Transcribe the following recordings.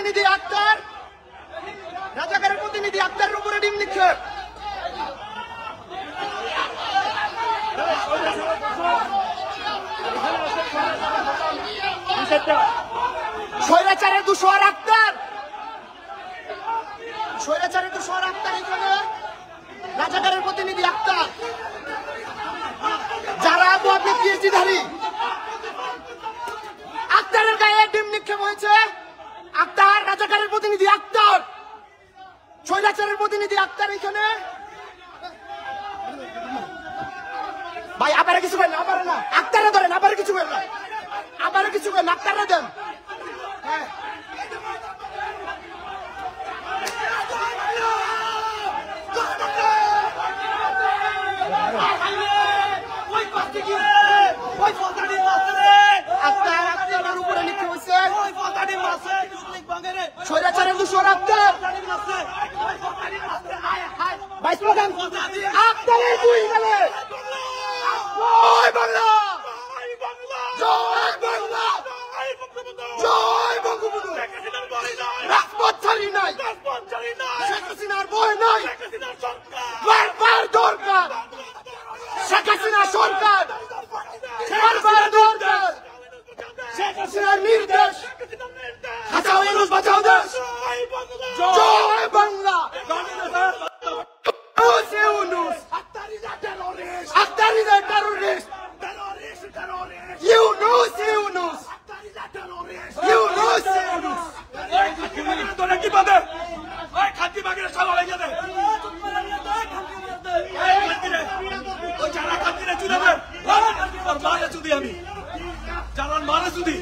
প্রতিনিধি আক্তার, রাজাকারের প্রতিনিধি আক্তারের উপরে ডিম নিক্ষেপ। স্বৈরাচারের দুশোয়ার আক্তার, স্বৈরাচারের দুশোয়ার আক্তার এখানে, রাজাকারের প্রতিনিধি আক্তার, যারা আপনি পিএইচডি ধারী, আক্তারের গায়ে ডিম নিক্ষেপ হয়েছে। আক্তার, রাজাকারের প্রতিনিধি আক্তার, স্বৈরাচারের প্রতিনিধি আক্তার এখানে। ভাই আবার কিছু করেন, আবার না, আক্তারে ধরেন, আবার কিছু করেন না, আবার কিছু করেন, আক্তারে দেন। হ্যাঁ আক্তারের উপরে লিখতে হয়েছে স্বৈরাচারের দুশোর আক্তার। ভাই স্লোগান আক্তারের দুই গেলে জয় বাংলা, জয় বাংলা, জয় বঙ্গবন্ধু। রাজপথ ছাড়ি নাই, শেখ হাসিনার বই নাই, বারবার দরকার শেখ হাসিনা সরকার, বারবার দরকার শেখ হাসিনার নির্দেশ। বাঁচাও ইউনূস, বাঁচাও দেশ, জয় বাংলা। ইউনূস আক্তারিজ টেররিস্ট, ইউনূস ইউনূস ইউনূস ইউনূস। তোরা কি পাবে? ওই খাদ্য বাগের সালা লেগে দে, ওই যারা খাদ্যে চুলে দে, আর মারে চুদি আমি, যারা মারে চুদি,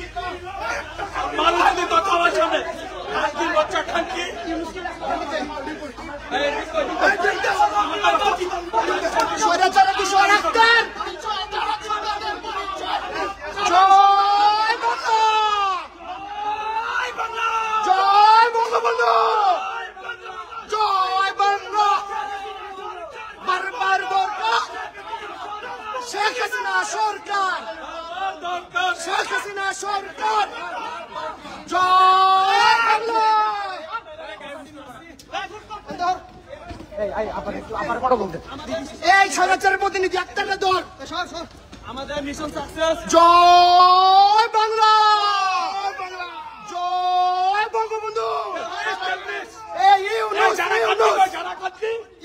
মারে চুদি তো আমার সামনে খাদ্যের বাচ্চা খানকি। স্বৈরাচারের দুশোর আক্তার, জয় বাংলা, জয় বঙ্গবন্ধু, জয় বাংলা। বারবার দরকার শেখ হাসিনা সরকার, শেখ হাসিনা সরকার, জয় বাংলা। এই স্বৈরাচারের প্রতিনিধি আক্তারের দল, আমাদের মিশন সাকসেস। জয় বাংলা, জয় বঙ্গবন্ধু। এই ইউনূস ইউনূস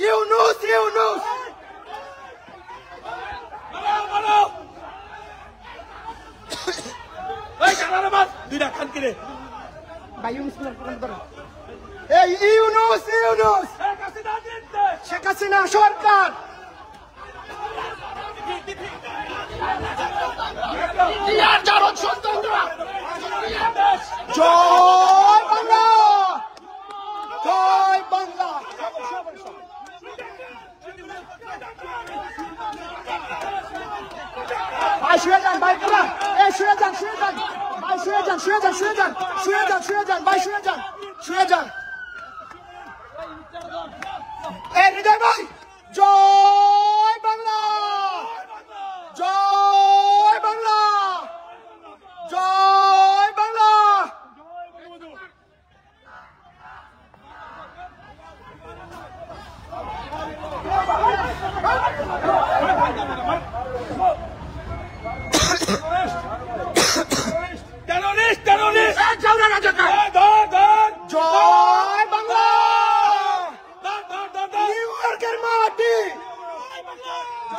ইউনূস ইউনূস। দুইটা খানকি রে ভাই ইউনূস, এই ইউনূস ইউনূস, শেখ হাসিনা সরকার, জয় বাংলা, জয় বাংলা। ভাই শুয়ে যান, ভাই পুরা, এই শুয়ে যান, শুয়ে যান ভাই, শুয়ে যান, শুয়ে যান, শুয়ে যান, শুয়ে যান, শুয়ে যান ভাই, শুয়ে যান, শুয়ে যান। এই হৃদয় ভাই, জয় বাংলা, জয় বাংলা, জয় বাংলা। টেররিস্ট, টেররিস্ট, জয় বাংলা। নিউ ইয়র্কের মাটি,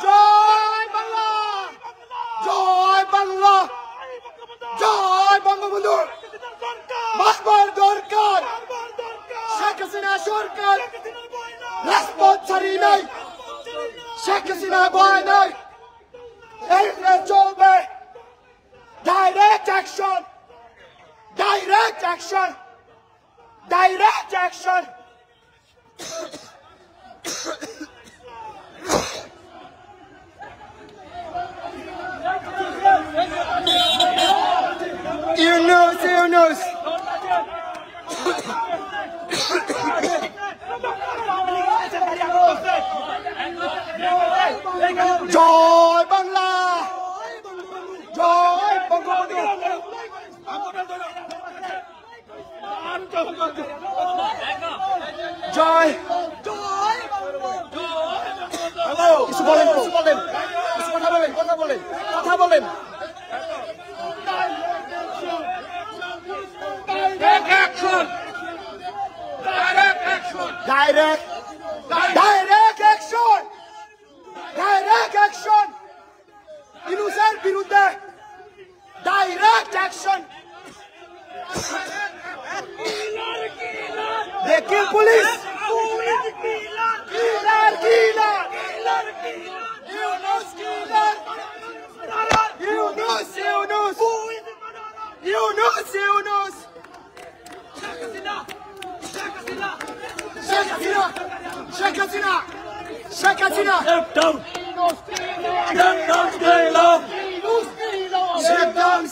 জয় বাংলা, জয় বাংলা, জয় বঙ্গবন্ধু। বারবার দরকার শেখ হাসিনা সরকার, রাজপথ ছাড়ি নাই, শেখ হাসিনা ভয় নাই। এই চলবে direct action, direct action, direct action. Yunus Yunus, জয় বাংলা, জয় বঙ্গবন্ধু। জয় হ্যালো কিছু বলেন কিছু বলেন কিছু কথা বলেন কথা বলেন কথা বলেন ডাইরেক্ট অ্যাকশন ইনুসের বিরুদ্ধে ডাইরেক্ট অ্যাকশন দেখি police Yunus Sheikh Hasina Step down stay low Step down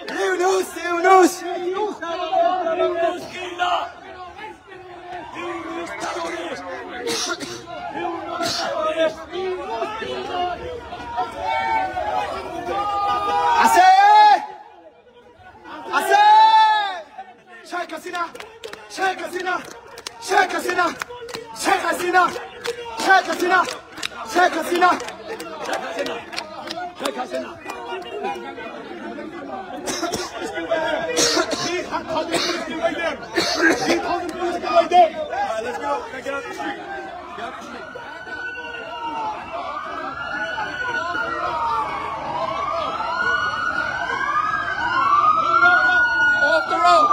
Yunus Ase Sheikh Hasina let's go get out the street off the road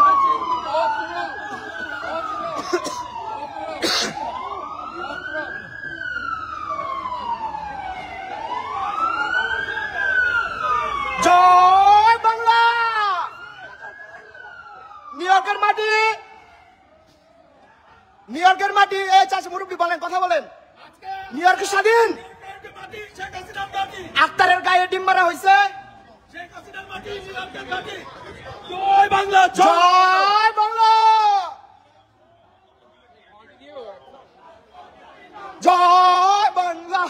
জয় বাংলা নিউ ইয়র্কের মাটি এই চাচা মুরব্বী বলেন কথা বলেন নিউ ইয়র্ক স্বাধীন আক্তারের গায়ে ডিম মারা হয়েছে জয় বাংলা জয় বাংলা জয় বাংলা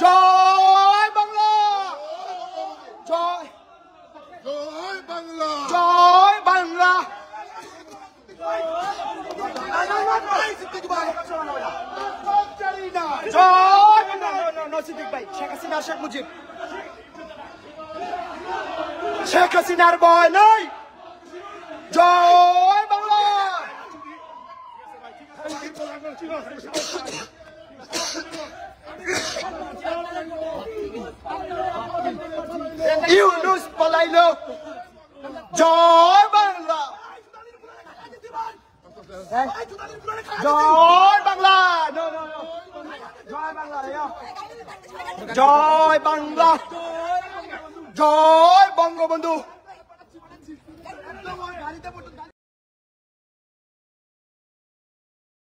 জয় বাংলা জয় বাংলা জয় বাংলা শেখ হাসিনার ভয় নাই জয় বাংলা ইউনুস পলাইলো জয় বাংলা জয় বাংলা জয় বাংলা জয় বাংলা জয় বঙ্গবন্ধু